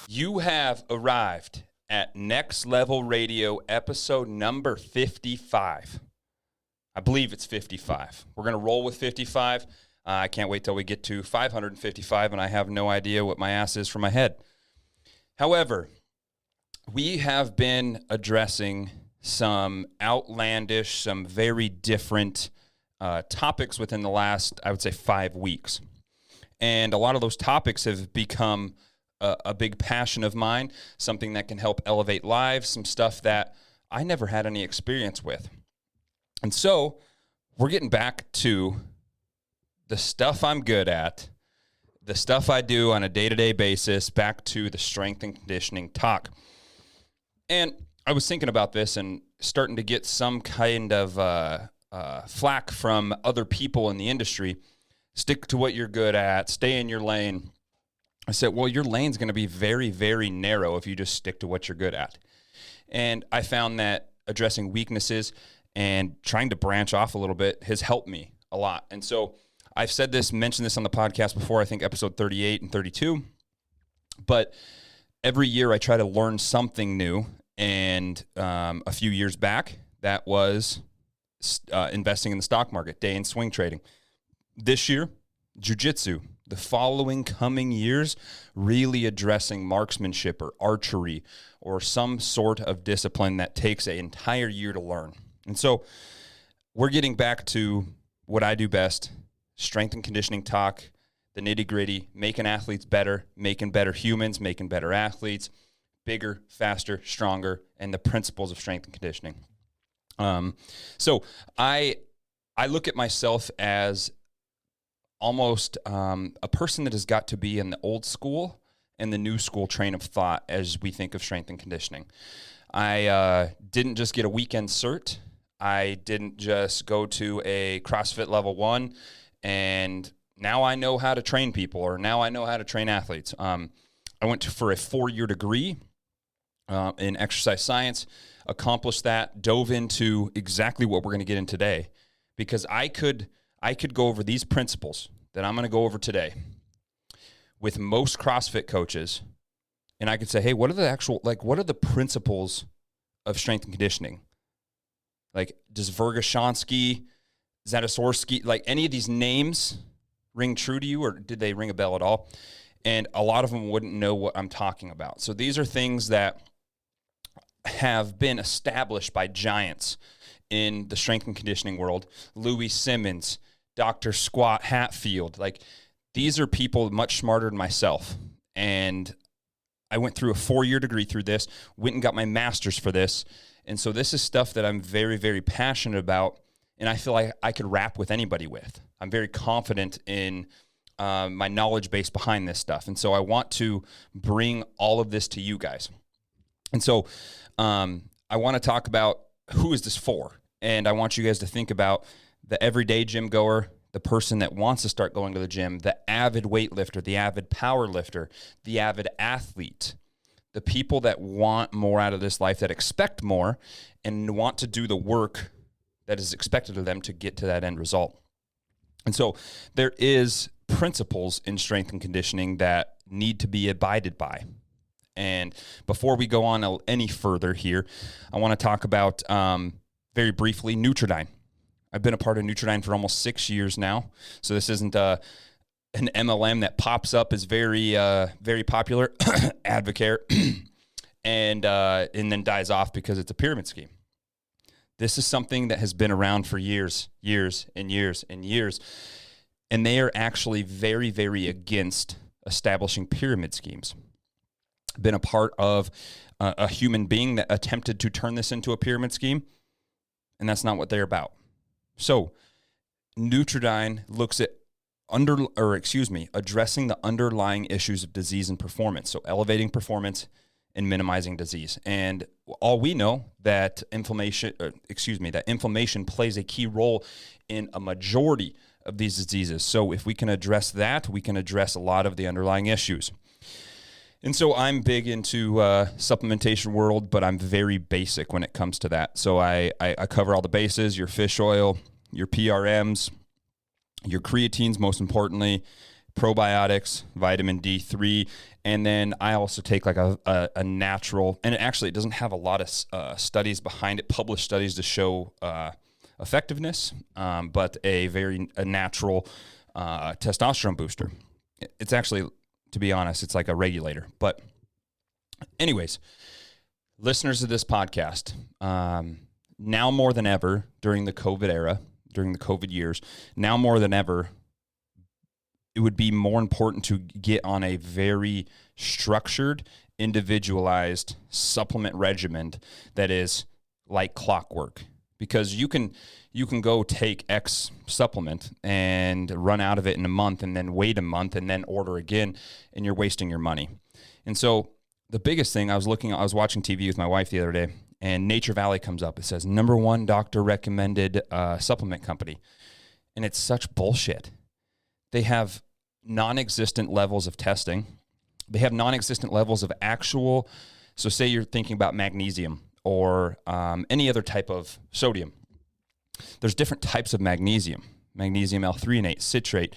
You have arrived at Next Level Radio episode number 55. I believe it's 55. We're going to roll with 55. I can't wait till we get to 555, and I have no idea what my ass is for my head. However, we have been addressing some outlandish, some very different topics within the last, I would say, 5 weeks. And a lot of those topics have become a big passion of mine, something that can help elevate lives, some stuff that I never had any experience with. And so we're getting back to the stuff I'm good at, the stuff I do on a day-to-day basis, back to the strength and conditioning talk. And I was thinking about this and starting to get some kind of flack from other people in the industry. Stick to what you're good at, stay in your lane. I said, well, your lane's going to be very, very narrow if you just stick to what you're good at. And I found that addressing weaknesses and trying to branch off a little bit has helped me a lot. And so I've said this, mentioned this on the podcast before, I think episode 38 and 32. But every year I try to learn something new. And a few years back, that was investing in the stock market, day and swing trading. This year, jiu-jitsu. The following coming years, really addressing marksmanship or archery or some sort of discipline that takes an entire year to learn. And so we're getting back to what I do best, strength and conditioning talk, the nitty-gritty, making athletes better, making better humans, making better athletes, bigger, faster, stronger, and the principles of strength and conditioning. So I look at myself as almost a person that has got to be in the old school and the new school train of thought as we think of strength and conditioning. I didn't just get a weekend cert. I didn't just go to a CrossFit level 1 and now I know how to train people, or now I know how to train athletes. I went for a 4-year degree in exercise science, accomplished that, dove into exactly what we're going to get in today, because I could go over these principles that I'm going to go over today with most CrossFit coaches, and I could say, hey, what are the principles of strength and conditioning? Like, does Vergashansky, Zatorsky, like any of these names ring true to you, or did they ring a bell at all? And a lot of them wouldn't know what I'm talking about. So these are things that have been established by giants in the strength and conditioning world. Louis Simmons, Dr. Squat Hatfield, like these are people much smarter than myself. And I went through a 4-year degree through this, went and got my master's for this. And so this is stuff that I'm very, very passionate about. And I feel like I could rap with anybody with. I'm very confident in my knowledge base behind this stuff. And so I want to bring all of this to you guys. And so I want to talk about who is this for? And I want you guys to think about the everyday gym goer, the person that wants to start going to the gym, the avid weightlifter, the avid power lifter, the avid athlete, the people that want more out of this life, that expect more and want to do the work that is expected of them to get to that end result. And so there is principles in strength and conditioning that need to be abided by. And before we go on any further here, I want to talk about very briefly Nutridyne. I've been a part of Nutridyne for almost 6 years now. So this isn't an MLM that pops up as very, very popular, Advocare, and then dies off because it's a pyramid scheme. This is something that has been around for years, and years. And they are actually very, very against establishing pyramid schemes. Been a part of a human being that attempted to turn this into a pyramid scheme, and that's not what they're about. So Nutridyne looks at addressing the underlying issues of disease and performance. So elevating performance and minimizing disease. And all we know that inflammation plays a key role in a majority of these diseases. So if we can address that, we can address a lot of the underlying issues. And so I'm big into supplementation world, but I'm very basic when it comes to that. So I cover all the bases: your fish oil, your PRMs, your creatines, most importantly, probiotics, vitamin D3, and then I also take like a natural, and it doesn't have a lot of studies behind it, published studies to show effectiveness, but a natural testosterone booster. It's actually, to be honest, it's like a regulator. But anyways, listeners of this podcast, now more than ever during the COVID era, during the COVID years, now more than ever, it would be more important to get on a very structured, individualized supplement regimen that is like clockwork. Because you can go take X supplement and run out of it in a month and then wait a month and then order again, and you're wasting your money. And so the biggest thing, I was watching TV with my wife the other day, and Nature Valley comes up. It says, #1 doctor recommended supplement company. And it's such bullshit. They have non-existent levels of testing. They have non-existent levels of actual, so say you're thinking about magnesium or any other type of sodium. There's different types of magnesium L-threonate, citrate,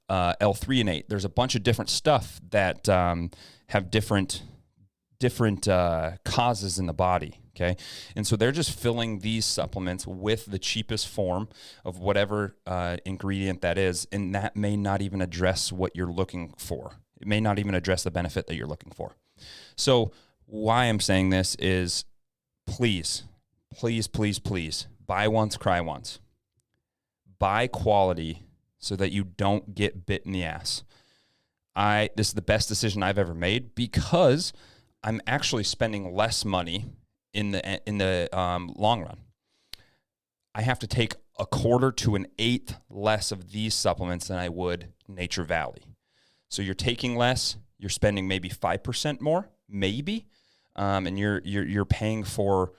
L-threonate. There's a bunch of different stuff that have different causes in the body, okay? And so they're just filling these supplements with the cheapest form of whatever ingredient that is, and that may not even address what you're looking for. It may not even address the benefit that you're looking for. So why I'm saying this is, please, buy once, cry once. Buy quality so that you don't get bit in the ass. This is the best decision I've ever made because I'm actually spending less money in the long run. I have to take 1/4 to 1/8 less of these supplements than I would Nature Valley. So you're taking less, you're spending maybe 5% more, maybe, and you're paying for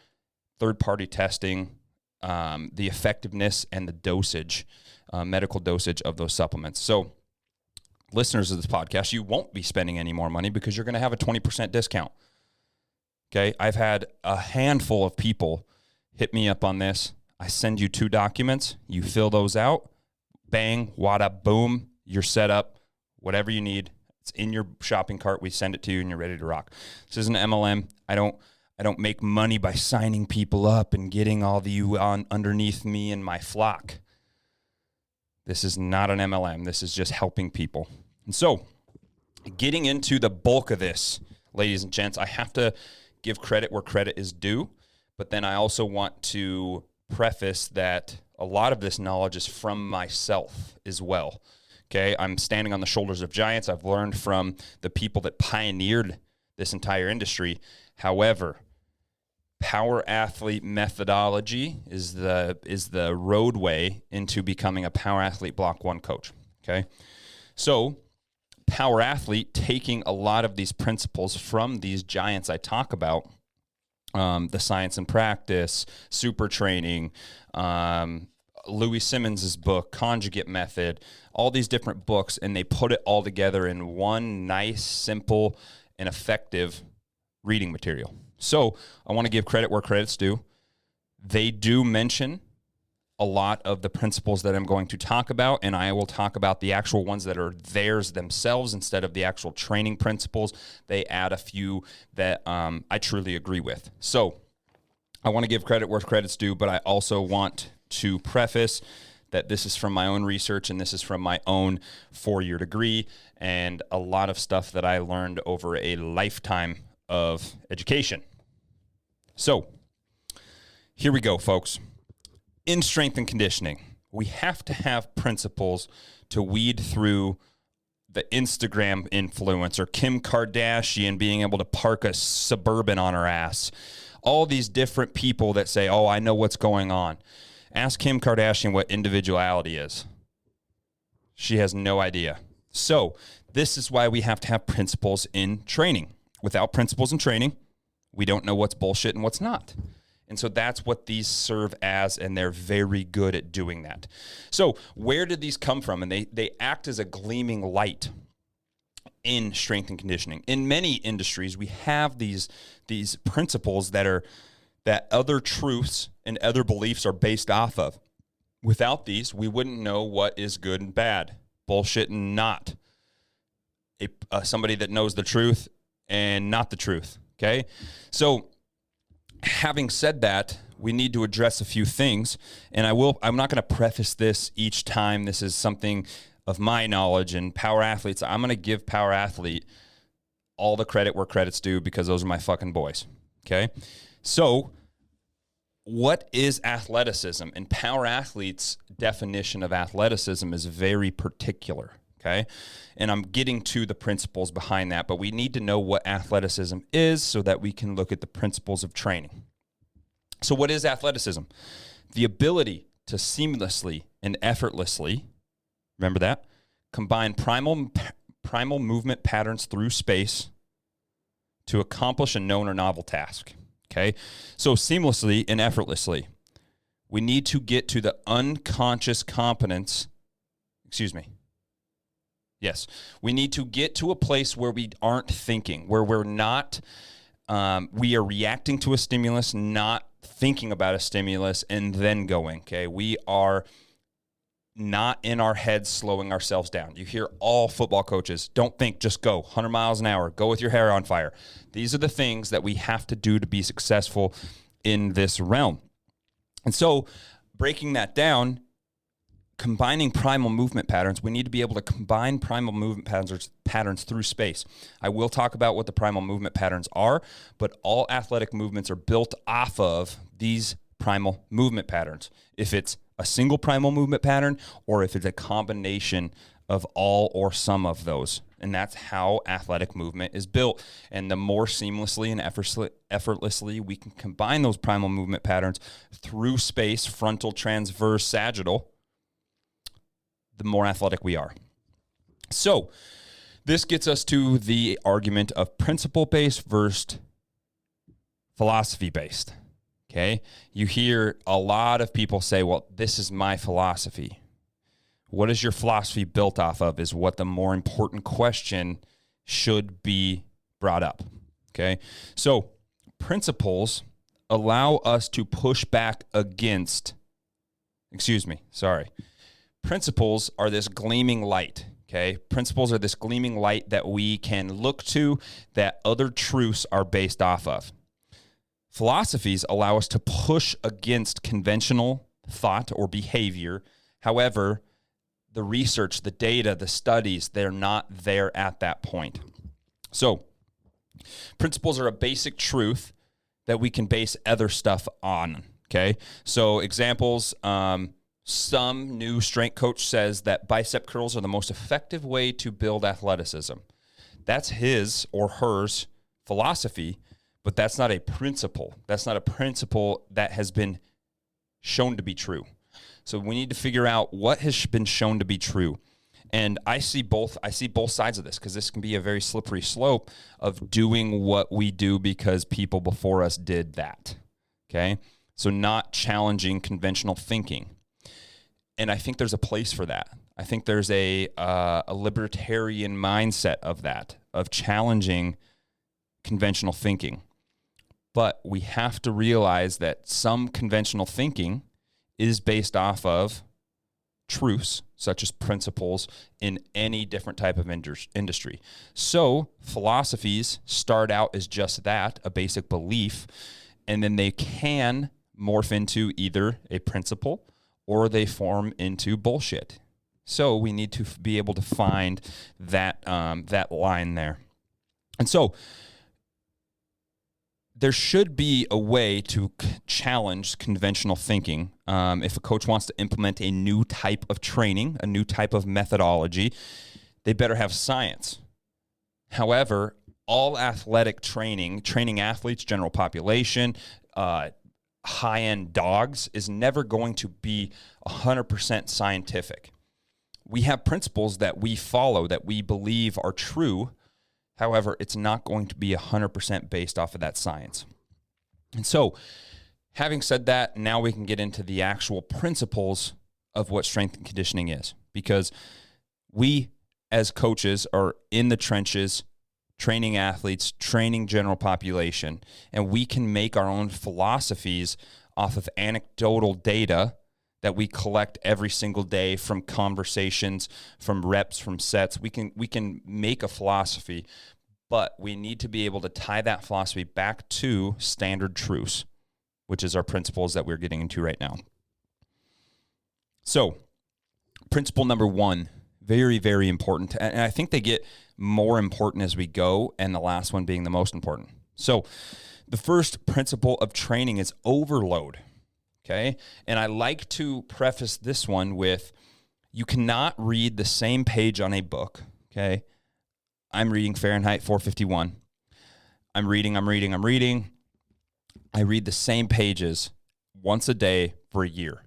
third-party testing, the effectiveness and the dosage, medical dosage of those supplements. So listeners of this podcast, you won't be spending any more money because you're going to have a 20% discount. Okay, I've had a handful of people hit me up on this. I send you 2 documents, you fill those out, bang, wada, boom, you're set up, whatever you need. It's in your shopping cart. We send it to you and you're ready to rock. This isn't MLM. I don't make money by signing people up and getting all of you on underneath me and my flock. This is not an MLM. This is just helping people. And so, getting into the bulk of this, ladies and gents, I have to give credit where credit is due, but then I also want to preface that a lot of this knowledge is from myself as well. Okay, I'm standing on the shoulders of giants. I've learned from the people that pioneered this entire industry. However, power athlete methodology is the roadway into becoming a power athlete block 1 coach. Okay, so power athlete taking a lot of these principles from these giants I talk about, the science and practice, super training, Louis Simmons's book, Conjugate Method, all these different books, and they put it all together in one nice, simple, and effective reading material. So I want to give credit where credit's due. They do mention a lot of the principles that I'm going to talk about, and I will talk about the actual ones that are theirs themselves instead of the actual training principles. They add a few that I truly agree with. So I want to give credit where credit's due, but I also want to preface that this is from my own research and this is from my own 4-year degree and a lot of stuff that I learned over a lifetime of education. So here we go, folks. In strength and conditioning, we have to have principles to weed through the Instagram influencer, Kim Kardashian being able to park a Suburban on her ass. All these different people that say, oh, I know what's going on. Ask Kim Kardashian what individuality is. She has no idea. So this is why we have to have principles in training. Without principles in training, we don't know what's bullshit and what's not. And so that's what these serve as, and they're very good at doing that. So where did these come from? And they act as a gleaming light in strength and conditioning. In many industries, we have these principles that other truths and other beliefs are based off of. Without these, we wouldn't know what is good and bad, bullshit and not. somebody that knows the truth and not the truth, okay? So having said that, we need to address a few things, and I'm not going to preface this each time this is something of my knowledge. And power athletes, I'm going to give power athlete all the credit where credit's due because those are my fucking boys, okay? So what is athleticism? And power athletes' definition of athleticism is very particular, okay? And I'm getting to the principles behind that, but we need to know what athleticism is so that we can look at the principles of training. So what is athleticism? The ability to seamlessly and effortlessly, remember that, combine primal movement patterns through space to accomplish a known or novel task, okay? So seamlessly and effortlessly, we need to get to the unconscious competence, we need to get to a place where we aren't thinking, where we're not, we are reacting to a stimulus, not thinking about a stimulus and then going, okay? We are not in our heads slowing ourselves down. You hear all football coaches, don't think, just go, 100 miles an hour, go with your hair on fire. These are the things that we have to do to be successful in this realm. And so breaking that down, combining primal movement patterns, we need to be able to combine primal movement patterns through space. I will talk about what the primal movement patterns are, but all athletic movements are built off of these primal movement patterns. If it's a single primal movement pattern or if it's a combination of all or some of those. And that's how athletic movement is built. And the more seamlessly and effortlessly we can combine those primal movement patterns through space, frontal, transverse, sagittal, the more athletic we are. So this gets us to the argument of principle-based versus philosophy-based, okay? You hear a lot of people say, well, this is my philosophy. What is your philosophy built off of is what the more important question should be brought up, okay? So principles allow us to push back against, Principles are this gleaming light, okay? Principles are this gleaming light that we can look to that other truths are based off of. Philosophies allow us to push against conventional thought or behavior. However, the research, the data, the studies, they're not there at that point. So principles are a basic truth that we can base other stuff on, okay? So examples, some new strength coach says that bicep curls are the most effective way to build athleticism. That's his or hers philosophy, but that's not a principle. That's not a principle that has been shown to be true. So we need to figure out what has been shown to be true. And I see both sides of this because this can be a very slippery slope of doing what we do because people before us did that, okay? So not challenging conventional thinking. And I think there's a place for that. I think there's a libertarian mindset of that, of challenging conventional thinking. But we have to realize that some conventional thinking is based off of truths, such as principles, in any different type of industry. So philosophies start out as just that, a basic belief, and then they can morph into either a principle or they form into bullshit. So we need to be able to find that that line there. And so there should be a way to challenge conventional thinking. If a coach wants to implement a new type of training, a new type of methodology, they better have science. However, all athletic training athletes, general population, high-end dogs is never going to be 100% scientific. We have principles that we follow that we believe are true. However, it's not going to be 100% based off of that science. And so, having said that, now we can get into the actual principles of what strength and conditioning is. Because we, as coaches, are in the trenches, training athletes, training general population, and we can make our own philosophies off of anecdotal data that we collect every single day from conversations, from reps, from sets. We can make a philosophy, but we need to be able to tie that philosophy back to standard truths, which is our principles that we're getting into right now. So, principle number 1, very, very important. And I think they get more important as we go, and the last one being the most important. So, the first principle of training is overload. Okay? And I like to preface this one with, you cannot read the same page on a book. Okay? I'm reading Fahrenheit 451. I'm reading. I read the same pages once a day for a year.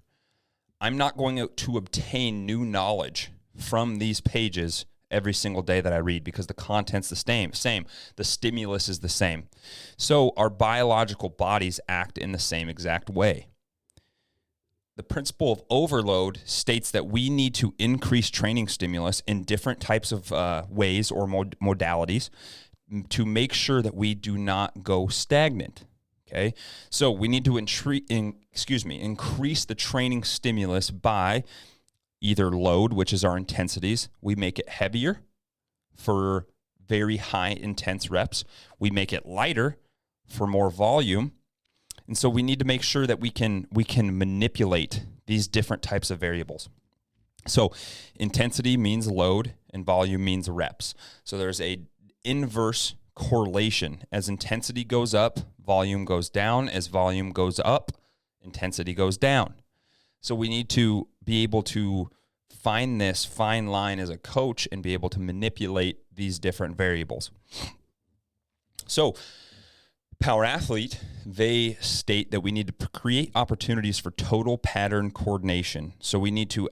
I'm not going to obtain new knowledge from these pages every single day that I read, because the content's the same. The stimulus is the same. So our biological bodies act in the same exact way. The principle of overload states that we need to increase training stimulus in different types of ways or modalities to make sure that we do not go stagnant. Okay, so we need to increase the training stimulus by either load, which is our intensities. We make it heavier for very high intense reps. We make it lighter for more volume. And so we need to make sure that we can manipulate these different types of variables. So intensity means load and volume means reps. So there's a inverse correlation. As intensity goes up, volume goes down. As volume goes up, intensity goes down. So we need to be able to find this fine line as a coach and be able to manipulate these different variables. So Power Athlete, they state that we need to create opportunities for total pattern coordination. So we need to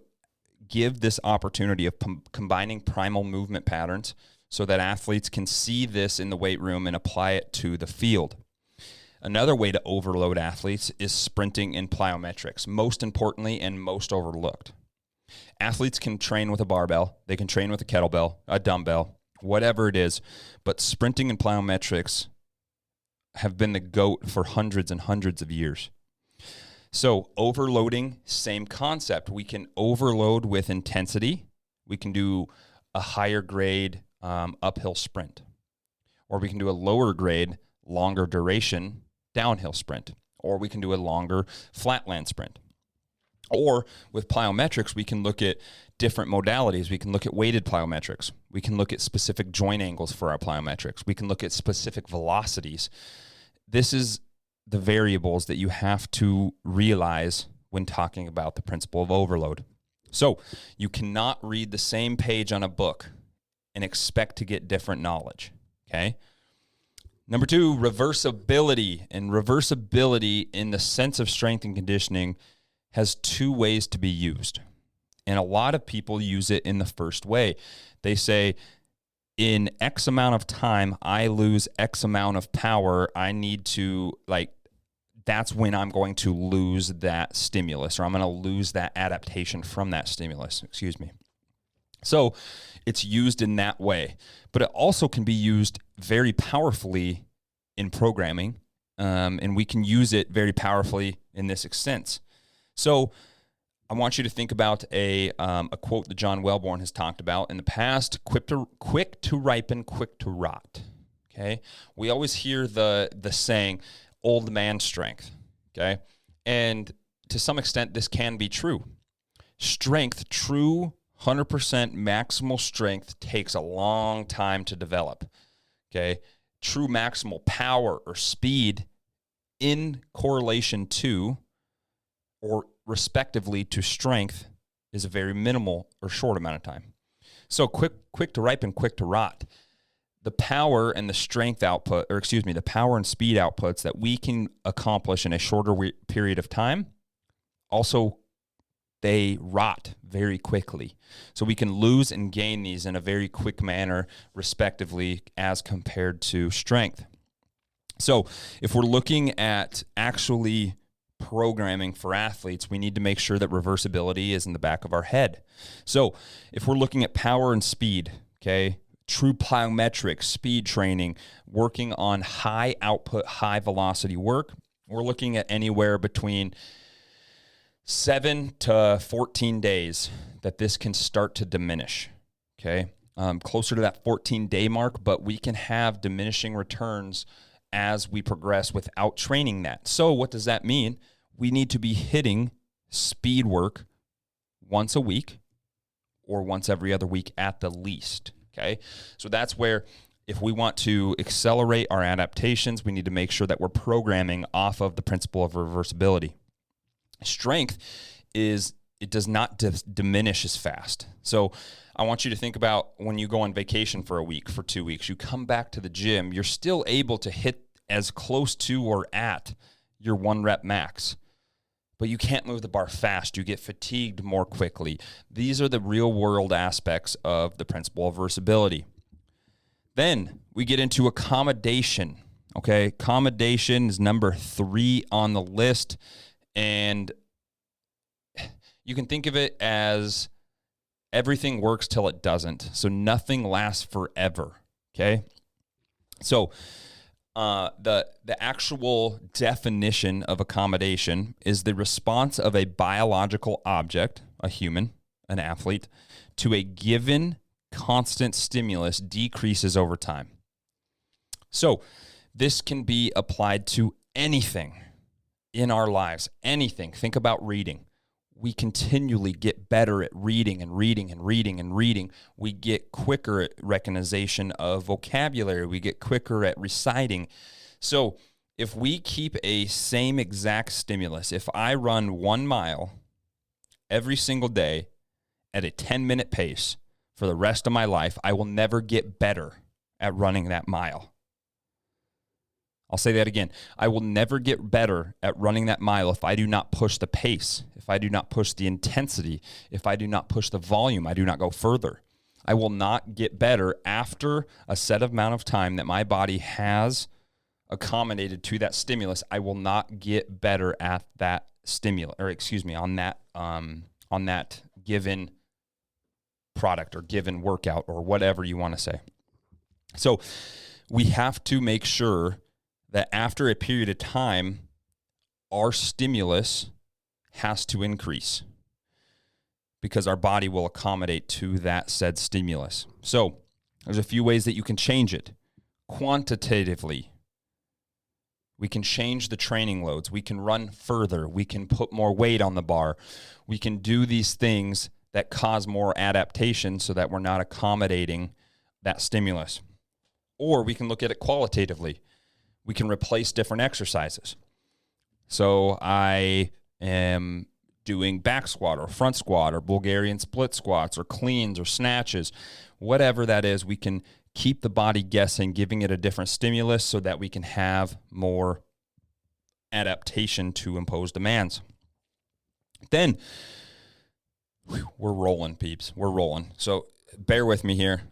give this opportunity of combining primal movement patterns so that athletes can see this in the weight room and apply it to the field. Another way to overload athletes is sprinting and plyometrics, most importantly and most overlooked. Athletes can train with a barbell, they can train with a kettlebell, a dumbbell, whatever it is, but sprinting and plyometrics have been the GOAT for hundreds and hundreds of years. So overloading, same concept. We can overload with intensity. We can do a higher grade uphill sprint. Or we can do a lower grade, longer duration downhill sprint. Or we can do a longer flatland sprint. Or with plyometrics, we can look at different modalities. We can look at weighted plyometrics. We can look at specific joint angles for our plyometrics. We can look at specific velocities. This is the variables that you have to realize when talking about the principle of overload. So you cannot read the same page on a book and expect to get different knowledge, okay? Number 2, reversibility. And reversibility in the sense of strength and conditioning has 2 ways to be used. And a lot of people use it in the first way. They say, in X amount of time, I lose X amount of power. I need to, that's when I'm going to lose that stimulus, or I'm going to lose that adaptation from that stimulus, So it's used in that way. But it also can be used very powerfully in programming, and we can use it very powerfully in this sense. So I want you to think about a quote that John Wellborn has talked about in the past: quick to ripen, quick to rot. Okay, we always hear the saying, "old man strength." Okay, and to some extent, this can be true. Strength, true 100% maximal strength, takes a long time to develop. Okay, true maximal power or speed in correlation to, or respectively to, strength is a very minimal or short amount of time. So quick to ripen, quick to rot. The power and the strength output, the power and speed outputs that we can accomplish in a shorter period of time, also they rot very quickly. So we can lose and gain these in a very quick manner, respectively, as compared to strength. So if we're looking at actually programming for athletes, we need to make sure that reversibility is in the back of our head. So if we're looking at power and speed, okay, true plyometric speed training, working on high output, high velocity work, we're looking at anywhere between 7 to 14 days that this can start to diminish, okay? Closer to that 14-day mark, but we can have diminishing returns as we progress without training that. So what does that mean? We need to be hitting speed work once a week or once every other week at the least, okay? So that's where if we want to accelerate our adaptations, we need to make sure that we're programming off of the principle of reversibility. Strength it does not diminish as fast. So I want you to think about when you go on vacation for a week, for 2 weeks, you come back to the gym, you're still able to hit as close to or at your 1 rep max, but you can't move the bar fast. You get fatigued more quickly. These are the real world aspects of the principle of reversibility. Then we get into accommodation, okay? Accommodation is number 3 on the list, and you can think of it as everything works till it doesn't. So nothing lasts forever, okay? So the actual definition of accommodation is the response of a biological object, a human, an athlete, to a given constant stimulus decreases over time. So this can be applied to anything in our lives, anything. Think about reading. We continually get better at reading and reading and reading and reading. We get quicker at recognition of vocabulary. We get quicker at reciting. So if we keep a same exact stimulus, if I run 1 mile every single day at a 10-minute pace for the rest of my life, I will never get better at running that mile. I'll say that again. I will never get better at running that mile if I do not push the pace, if I do not push the intensity, if I do not push the volume, I do not go further. I will not get better after a set amount of time that my body has accommodated to that stimulus. I will not get better at that stimulus, on that given product or given workout or whatever you want to say. So we have to make sure that after a period of time, our stimulus has to increase because our body will accommodate to that said stimulus. So there's a few ways that you can change it. Quantitatively, we can change the training loads. We can run further. We can put more weight on the bar. We can do these things that cause more adaptation so that we're not accommodating that stimulus. Or we can look at it qualitatively. We can replace different exercises. So I am doing back squat or front squat or Bulgarian split squats or cleans or snatches, whatever that is, we can keep the body guessing, giving it a different stimulus so that we can have more adaptation to imposed demands. Then we're rolling, peeps. We're rolling. So bear with me here.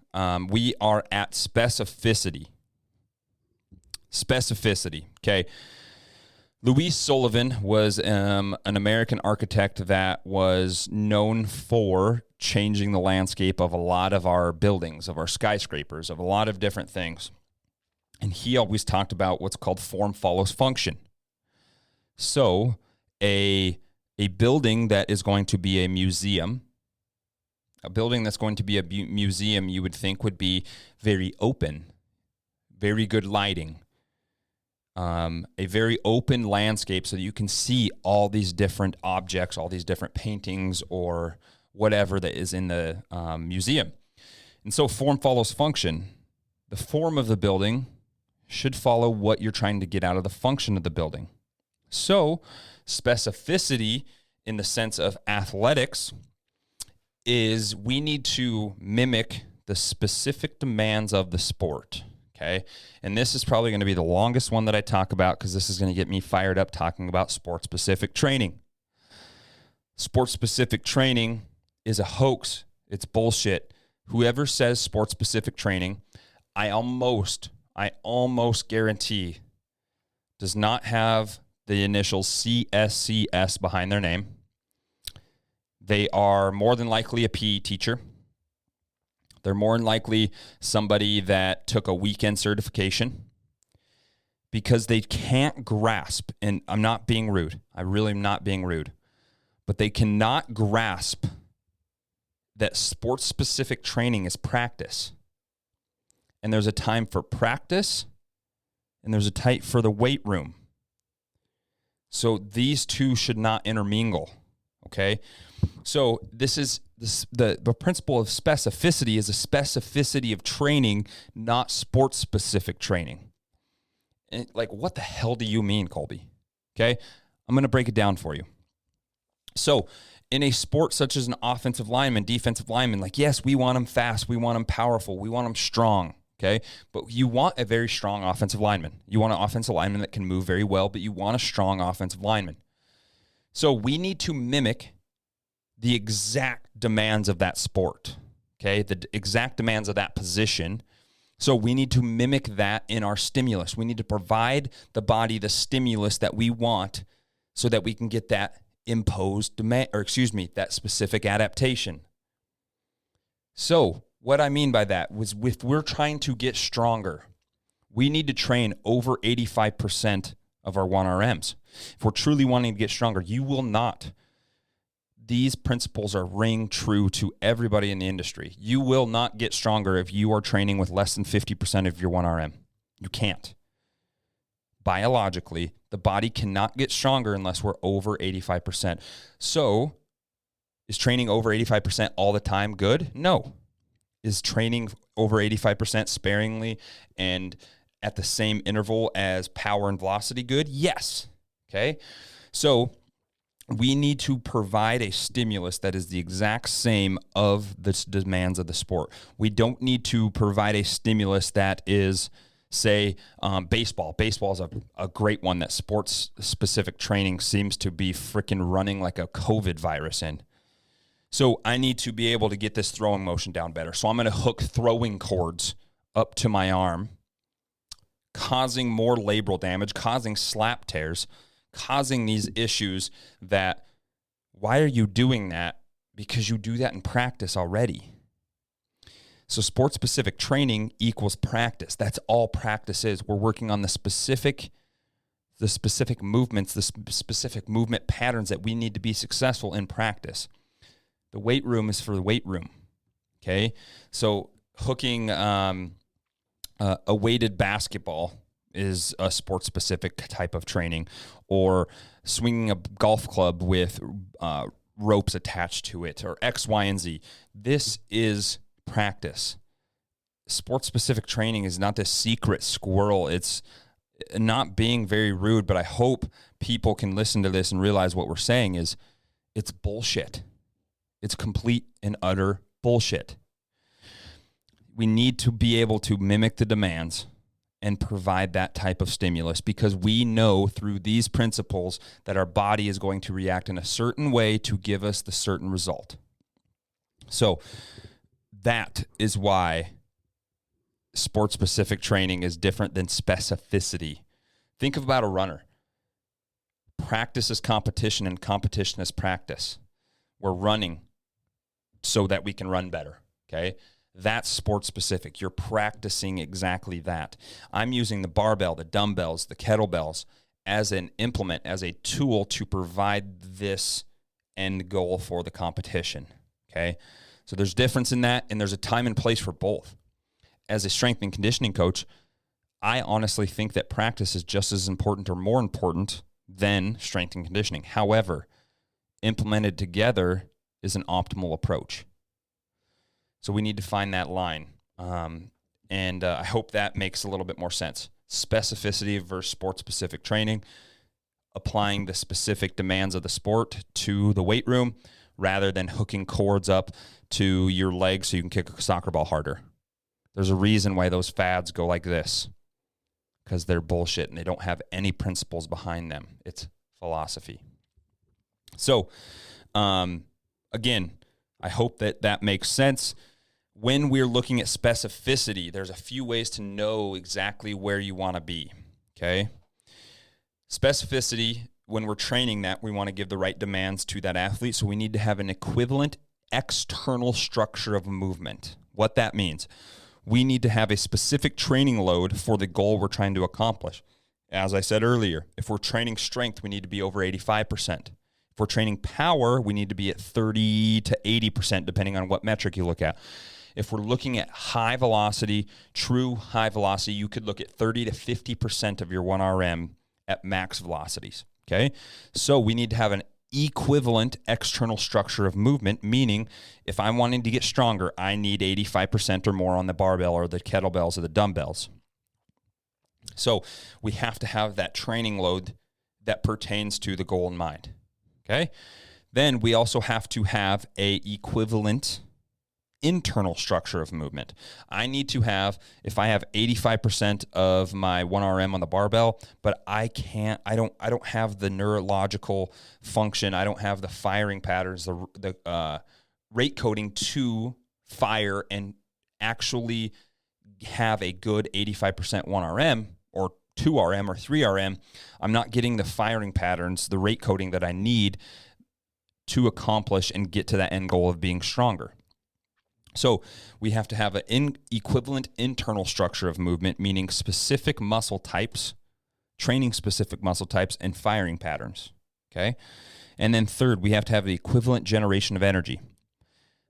We are at specificity. Specificity, okay? Louis Sullivan was an American architect that was known for changing the landscape of a lot of our buildings, of our skyscrapers, of a lot of different things. And he always talked about what's called form follows function. So a building that is going to be a museum, you would think would be very open, very good lighting, a very open landscape so that you can see all these different objects, all these different paintings or whatever that is in the museum. And so form follows function. The form of the building should follow what you're trying to get out of the function of the building. So specificity in the sense of athletics is we need to mimic the specific demands of the sport. Okay, and this is probably going to be the longest one that I talk about because this is going to get me fired up talking about sport-specific training. Sport-specific training is a hoax. It's bullshit. Whoever says sport-specific training, I almost guarantee does not have the initials CSCS behind their name. They are more than likely a PE teacher. They're more than likely somebody that took a weekend certification because they can't grasp, and I'm not being rude. I really am not being rude. but they cannot grasp that sports-specific training is practice. And there's a time for practice, and there's a time for the weight room. So these two should not intermingle, okay? So this is the principle of specificity is a specificity of training, not sports-specific training. And like, what the hell do you mean, Colby? Okay, I'm going to break it down for you. So in a sport such as an offensive lineman, defensive lineman, like, yes, we want them fast, we want them powerful, we want them strong, okay? But you want a very strong offensive lineman. You want an offensive lineman that can move very well, but you want a strong offensive lineman. So we need to mimic the exact demands of that sport, okay? The exact demands of that position. So we need to mimic that in our stimulus. We need to provide the body the stimulus that we want so that we can get that imposed demand, that specific adaptation. So what I mean by that was if we're trying to get stronger, we need to train over 85% of our 1RMs. If we're truly wanting to get stronger, you will not. These principles are ring true to everybody in the industry. You will not get stronger if you are training with less than 50% of your 1RM. You can't. Biologically, the body cannot get stronger unless we're over 85%. So, is training over 85% all the time good? No. Is training over 85% sparingly and at the same interval as power and velocity good? Yes. Okay? So, we need to provide a stimulus that is the exact same of the demands of the sport. We don't need to provide a stimulus that is, say, baseball. Baseball is a great one that sports-specific training seems to be freaking running like a COVID virus in. So I need to be able to get this throwing motion down better. So I'm going to hook throwing cords up to my arm, causing more labral damage, causing slap tears, causing these issues that, why are you doing that? Because you do that in practice already. So sport-specific training equals practice. That's all practice is. We're working on the specific movements, the specific movement patterns that we need to be successful in practice. The weight room is for the weight room, okay? So hooking a weighted basketball is a sports-specific type of training, or swinging a golf club with ropes attached to it, or X, Y, and Z. This is practice. Sports-specific training is not this secret squirrel. It's not being very rude, but I hope people can listen to this and realize what we're saying is it's bullshit. It's complete and utter bullshit. We need to be able to mimic the demands and provide that type of stimulus, because we know through these principles that our body is going to react in a certain way to give us the certain result. So that is why sport-specific training is different than specificity. Think about a runner. Practice is competition, and competition is practice. We're running so that we can run better, okay? That's sports-specific. You're practicing exactly that. I'm using the barbell, the dumbbells, the kettlebells as an implement, as a tool to provide this end goal for the competition, okay? So there's difference in that, and there's a time and place for both. As a strength and conditioning coach, I honestly think that practice is just as important or more important than strength and conditioning. However, implemented together is an optimal approach. So we need to find that line. And I hope that makes a little bit more sense. Specificity versus sport-specific training, applying the specific demands of the sport to the weight room rather than hooking cords up to your legs so you can kick a soccer ball harder. There's a reason why those fads go like this, because they're bullshit and they don't have any principles behind them. It's philosophy. So, again, I hope that makes sense. When we're looking at specificity, there's a few ways to know exactly where you want to be, okay? Specificity, when we're training that, we want to give the right demands to that athlete, so we need to have an equivalent external structure of movement. What that means, we need to have a specific training load for the goal we're trying to accomplish. As I said earlier, if we're training strength, we need to be over 85%. If we're training power, we need to be at 30 to 80%, depending on what metric you look at. If we're looking at high velocity, true high velocity, you could look at 30 to 50% of your 1RM at max velocities, okay? So we need to have an equivalent external structure of movement, meaning if I'm wanting to get stronger, I need 85% or more on the barbell or the kettlebells or the dumbbells. So we have to have that training load that pertains to the goal in mind, okay? Then we also have to have a equivalent internal structure of movement. I need to have, if I have 85% of my 1RM on the barbell, but I don't have the neurological function, I don't have the firing patterns, the rate coding to fire and actually have a good 85% 1RM or 2RM or 3RM, I'm not getting the firing patterns, the rate coding that I need to accomplish and get to that end goal of being stronger. So we have to have an equivalent internal structure of movement, meaning specific muscle types, training specific muscle types, and firing patterns, okay? And then third, we have to have the equivalent generation of energy,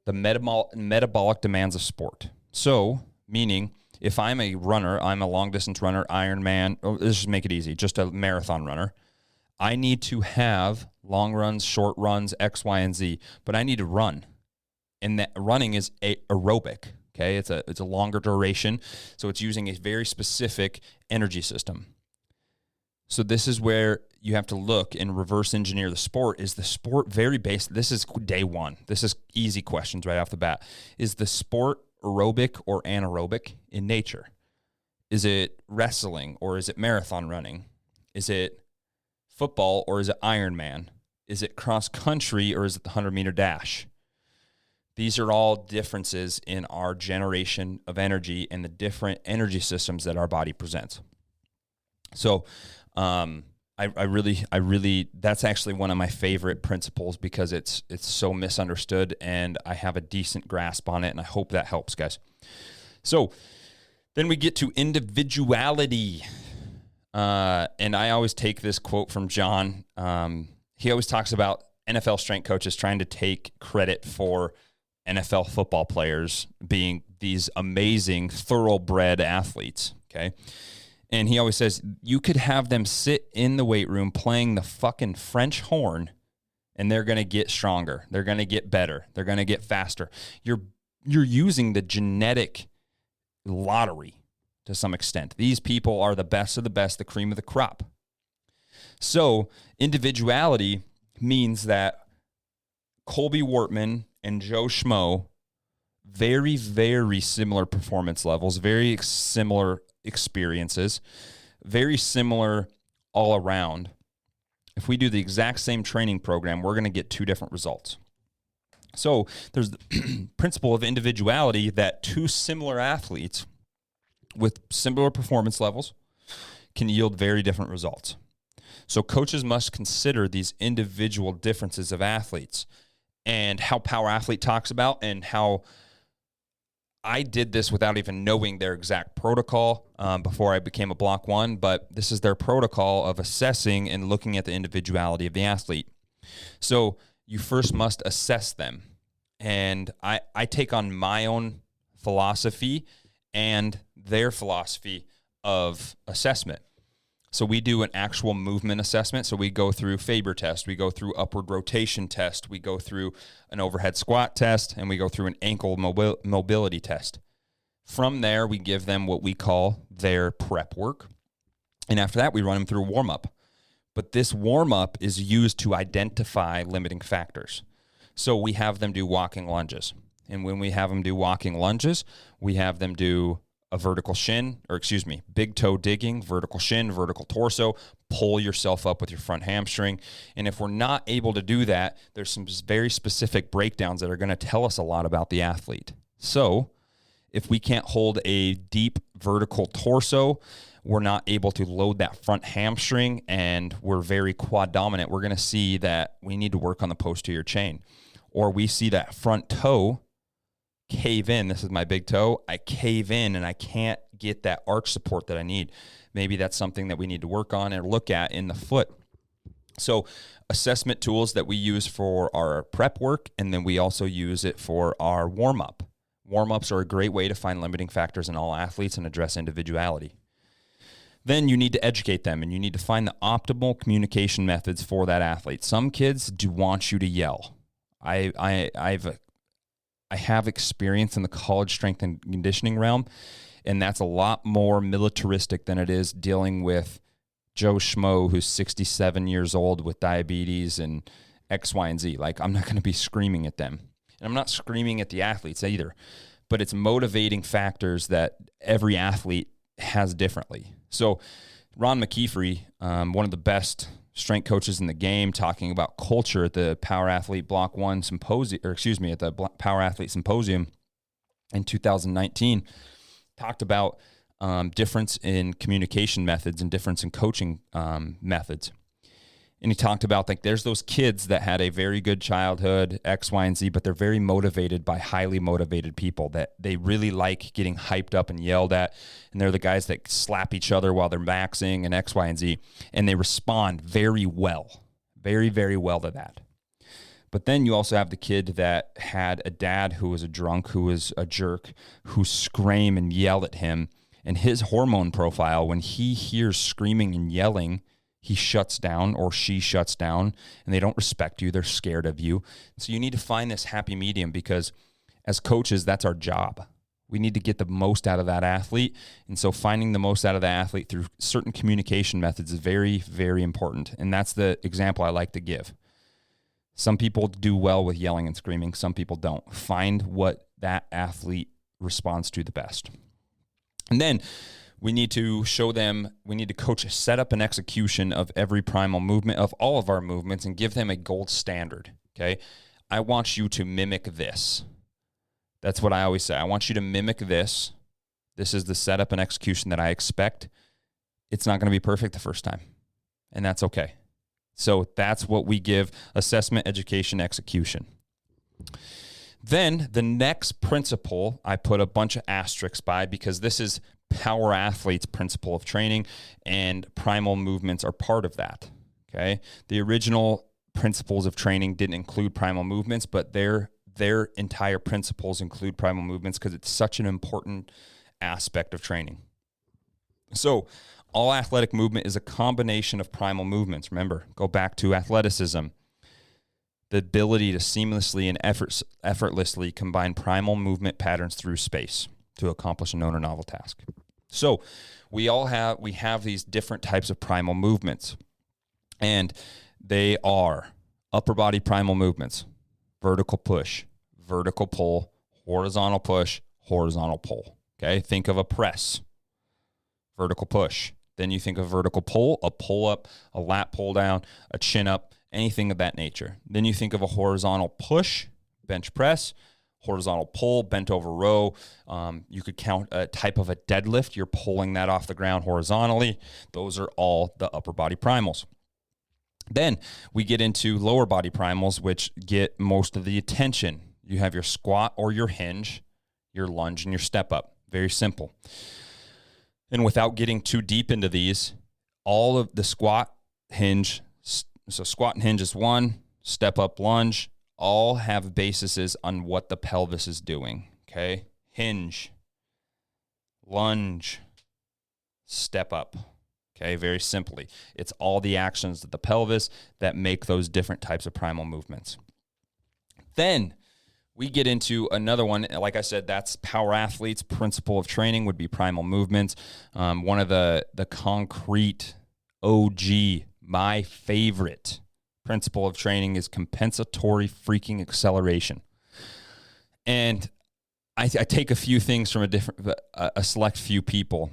the metabolic demands of sport. So, meaning if I'm a runner, I'm a long-distance runner, Ironman, let's just make it easy, just a marathon runner, I need to have long runs, short runs, X, Y, and Z, but I need to run. And that running is aerobic, okay? It's a longer duration, so it's using a very specific energy system. So this is where you have to look and reverse engineer the sport. Is the sport very basic? This is day one. This is easy questions right off the bat. Is the sport aerobic or anaerobic in nature? Is it wrestling or is it marathon running? Is it football or is it Ironman? Is it cross country or is it the 100-meter dash? These are all differences in our generation of energy and the different energy systems that our body presents. So I really, that's actually one of my favorite principles because it's so misunderstood and I have a decent grasp on it, and I hope that helps, guys. So then we get to individuality. And I always take this quote from John. He always talks about NFL strength coaches trying to take credit for NFL football players being these amazing, thoroughbred athletes, okay? And he always says, you could have them sit in the weight room playing the fucking French horn, and they're going to get stronger. They're going to get better. They're going to get faster. You're using the genetic lottery to some extent. These people are the best of the best, the cream of the crop. So individuality means that Colby Wortman and Joe Schmo, very, very similar performance levels, very similar experiences, very similar all around. If we do the exact same training program, we're going to get two different results. So there's the principle of individuality that two similar athletes with similar performance levels can yield very different results. So coaches must consider these individual differences of athletes. And how Power Athlete talks about, and how I did this without even knowing their exact protocol before I became a Block 1, but this is their protocol of assessing and looking at the individuality of the athlete. So you first must assess them. And I take on my own philosophy and their philosophy of assessment. So we do an actual movement assessment. So we go through Faber test, we go through upward rotation test, we go through an overhead squat test, and we go through an ankle mobility test. From there, we give them what we call their prep work. And after that, we run them through a warm-up. But this warm-up is used to identify limiting factors. So we have them do walking lunges. And when we have them do walking lunges, we have them do a vertical shin, big toe digging, vertical shin, vertical torso, pull yourself up with your front hamstring. And if we're not able to do that, there's some very specific breakdowns that are going to tell us a lot about the athlete. So if we can't hold a deep vertical torso, we're not able to load that front hamstring, and we're very quad dominant, we're going to see that we need to work on the posterior chain. Or we see that front toe cave in. This is my big toe. I cave in and I can't get that arch support that I need. Maybe that's something that we need to work on and look at in the foot. So assessment tools that we use for our prep work, and then we also use it for our warm-up. Warm-ups are a great way to find limiting factors in all athletes and address individuality. Then you need to educate them, and you need to find the optimal communication methods for that athlete. Some kids do want you to yell. I have experience in the college strength and conditioning realm, and that's a lot more militaristic than it is dealing with Joe Schmo who's 67 years old with diabetes and X, Y, and Z. Like, I'm not going to be screaming at them. And I'm not screaming at the athletes either. But it's motivating factors that every athlete has differently. So Ron McKeefery, one of the best strength coaches in the game, talking about culture at the Power Athlete Block 1 Symposium, at the Power Athlete Symposium in 2019, talked about difference in communication methods and difference in coaching methods. And he talked about, like, there's those kids that had a very good childhood, X, Y, and Z, but they're very motivated by highly motivated people that they really like getting hyped up and yelled at. And they're the guys that slap each other while they're maxing and X, Y, and Z. And they respond very well, very, very well to that. But then you also have the kid that had a dad who was a drunk, who was a jerk, who scream and yell at him. And his hormone profile, when he hears screaming and yelling, he shuts down or she shuts down, and they don't respect you. They're scared of you. So you need to find this happy medium, because as coaches, that's our job. We need to get the most out of that athlete. And so finding the most out of the athlete through certain communication methods is very, very important. And that's the example I like to give. Some people do well with yelling and screaming. Some people don't. Find what that athlete responds to the best. And then we need to show them, we need to coach a setup and execution of every primal movement, of all of our movements, and give them a gold standard, okay? I want you to mimic this. That's what I always say. I want you to mimic this. This is the setup and execution that I expect. It's not going to be perfect the first time, and that's okay. So that's what we give: assessment, education, execution. Then the next principle I put a bunch of asterisks by, because this is Power Athlete's principle of training, and primal movements are part of that, okay? The original principles of training didn't include primal movements, but their entire principles include primal movements because it's such an important aspect of training. So all athletic movement is a combination of primal movements. Remember, go back to athleticism. The ability to seamlessly and effortlessly combine primal movement patterns through space to accomplish a known or novel task. So we have these different types of primal movements, and they are upper body primal movements: vertical push, vertical pull, horizontal push, horizontal pull. Okay, think of a press, vertical push. Then you think of vertical pull, a pull up, a lat pull down, a chin up, anything of that nature. Then you think of a horizontal push, bench press, horizontal pull, bent over row. You could count a type of a deadlift. You're pulling that off the ground horizontally. Those are all the upper body primals. Then we get into lower body primals, which get most of the attention. You have your squat or your hinge, your lunge, and your step up. Very simple. And without getting too deep into these, all of the squat, hinge, so squat and hinge is one, step up, lunge, all have bases on what the pelvis is doing, okay? Hinge, lunge, step up, okay? Very simply. It's all the actions of the pelvis that make those different types of primal movements. Then we get into another one. Like I said, that's Power Athlete's principle of training would be primal movements. One of the concrete OG, my favorite principle of training is compensatory freaking acceleration. And I take a few things from a select few people,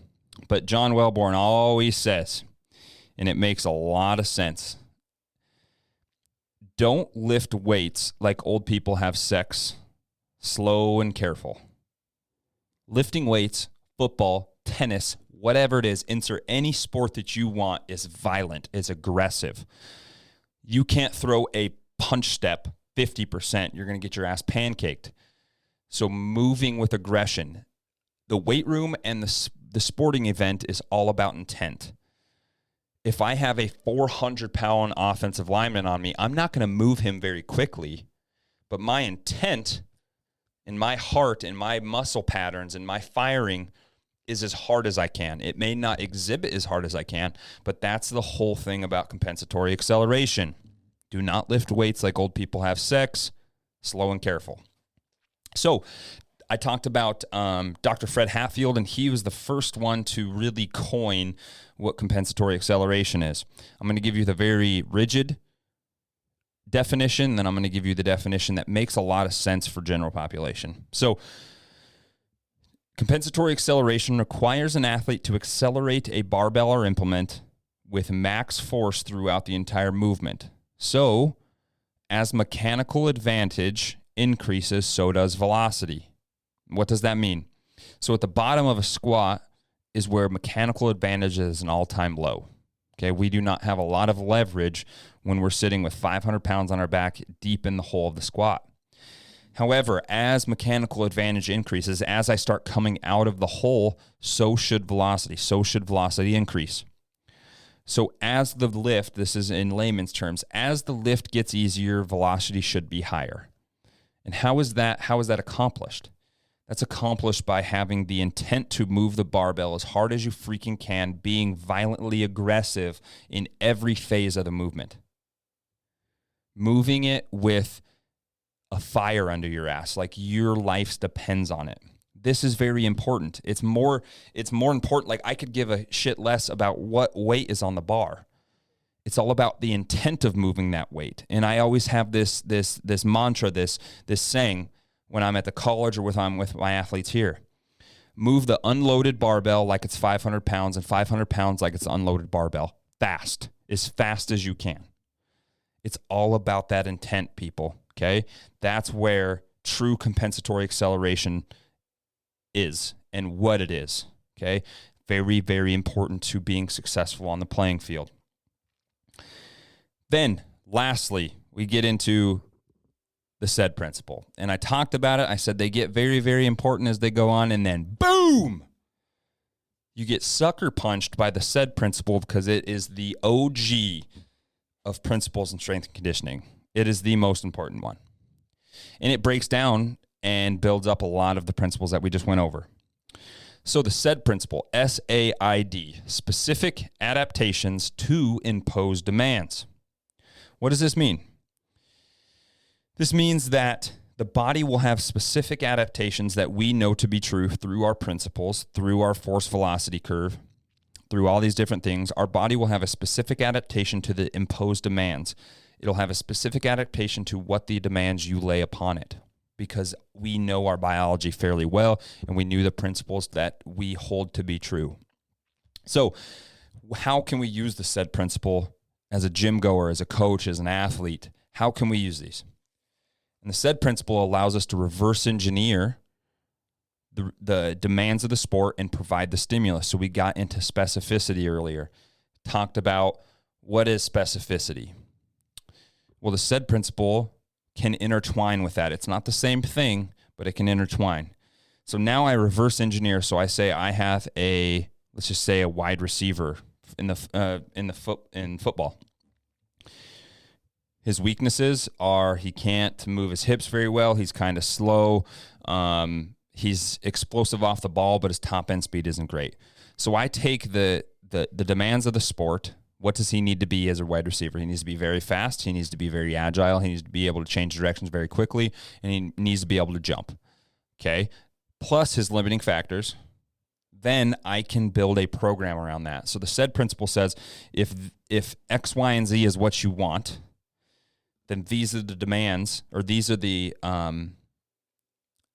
but John Welborn always says, and it makes a lot of sense, don't lift weights like old people have sex, slow and careful. Lifting weights, football, tennis, whatever it is, insert any sport that you want, is violent, is aggressive. You can't throw a punch step 50%. You're going to get your ass pancaked. So moving with aggression. The weight room and the sporting event is all about intent. if I have a 400-pound offensive lineman on me, I'm not going to move him very quickly, but my intent and my heart and my muscle patterns and my firing is as hard as I can. It may not exhibit as hard as I can, but that's the whole thing about compensatory acceleration. Do not lift weights like old people have sex. Slow and careful. So I talked about Dr. Fred Hatfield, and he was the first one to really coin what compensatory acceleration is. I'm going to give you the very rigid definition, then I'm going to give you the definition that makes a lot of sense for general population. So compensatory acceleration requires an athlete to accelerate a barbell or implement with max force throughout the entire movement. So as mechanical advantage increases, so does velocity. What does that mean? So at the bottom of a squat is where mechanical advantage is an all-time low. Okay, we do not have a lot of leverage when we're sitting with 500 pounds on our back deep in the hole of the squat. However, as mechanical advantage increases, as I start coming out of the hole, so should velocity increase. So as the lift, this is in layman's terms, as the lift gets easier, velocity should be higher. And how is that accomplished? That's accomplished by having the intent to move the barbell as hard as you freaking can, being violently aggressive in every phase of the movement. Moving it with a fire under your ass, like your life depends on it. This is very important. It's more important. Like I could give a shit less about what weight is on the bar. It's all about the intent of moving that weight. And I always have this mantra, this saying when I'm at the college or when I'm with my athletes here. Move the unloaded barbell like it's 500 pounds and 500 pounds like it's unloaded barbell. Fast, as fast as you can. It's all about that intent, people, okay? That's where true compensatory acceleration is and what it is, okay? Very, very important to being successful on the playing field. Then, lastly, we get into the SAID principle. And I talked about it. I said they get very, very important as they go on, and then boom! You get sucker punched by the SAID principle because it is the OG of principles in strength and conditioning. It is the most important one. And it breaks down and builds up a lot of the principles that we just went over. So the SAID principle, S-A-I-D, specific adaptations to imposed demands. What does this mean? This means that the body will have specific adaptations that we know to be true through our principles, through our force velocity curve, through all these different things. Our body will have a specific adaptation to the imposed demands. It'll have a specific adaptation to what the demands you lay upon it, because we know our biology fairly well and we knew the principles that we hold to be true. So how can we use the SAID principle as a gym goer, as a coach, as an athlete? How can we use these? And the SAID principle allows us to reverse engineer the demands of the sport and provide the stimulus. So we got into specificity earlier, talked about what is specificity. Well, the SAID principle can intertwine with that. It's not the same thing, but it can intertwine. So now I reverse engineer. So I say I have let's just say a wide receiver in football. His weaknesses are he can't move his hips very well. He's kind of slow. He's explosive off the ball, but his top end speed isn't great. So I take the demands of the sport. What does he need to be as a wide receiver? He needs to be very fast. He needs to be very agile. He needs to be able to change directions very quickly, and he needs to be able to jump. Okay? Plus his limiting factors. Then I can build a program around that. So the SAID principle says if X, Y, and Z is what you want, then these are the demands, or these are the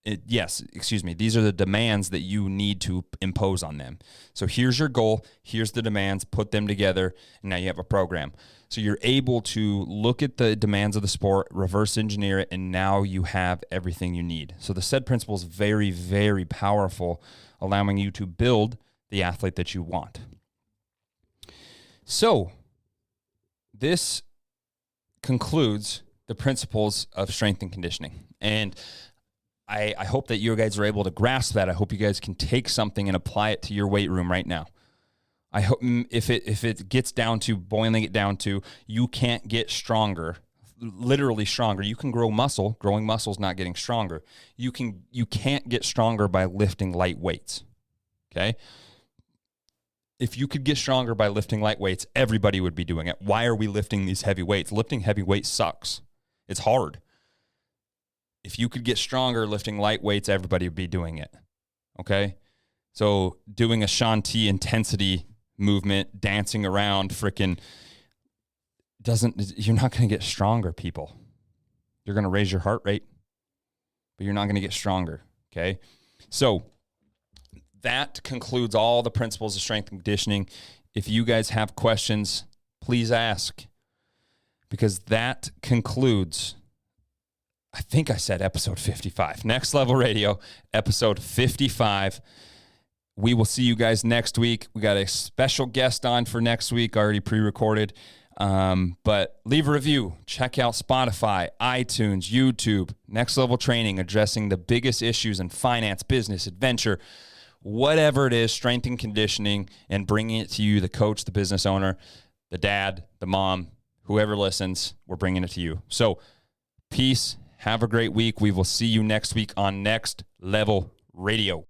these are the demands that you need to impose on them. So here's your goal, here's the demands, put them together, and now you have a program. So you're able to look at the demands of the sport, reverse engineer it, and now you have everything you need. So the SAID principle is very, very powerful, allowing you to build the athlete that you want. So this concludes the principles of strength and conditioning. And I hope that you guys are able to grasp that. I hope you guys can take something and apply it to your weight room right now. I hope if it gets down to boiling it down to you can't get stronger, literally stronger. You can grow muscle. Growing muscle is not getting stronger. You can't get stronger by lifting light weights. Okay? If you could get stronger by lifting light weights, everybody would be doing it. Why are we lifting these heavy weights? Lifting heavy weights sucks. It's hard. If you could get stronger lifting light weights, everybody would be doing it. Okay? So doing a Shanti intensity movement, dancing around, freaking you're not going to get stronger, people. You're going to raise your heart rate, but you're not going to get stronger. Okay? So that concludes all the principles of strength and conditioning. If you guys have questions, please ask, because that concludes, I think I said episode 55. Next Level Radio, episode 55. We will see you guys next week. We got a special guest on for next week, already pre-recorded. But leave a review. Check out Spotify, iTunes, YouTube, Next Level Training, addressing the biggest issues in finance, business, adventure, whatever it is, strength and conditioning, and bringing it to you, the coach, the business owner, the dad, the mom, whoever listens, we're bringing it to you. So peace. Have a great week. We will see you next week on Next Level Radio.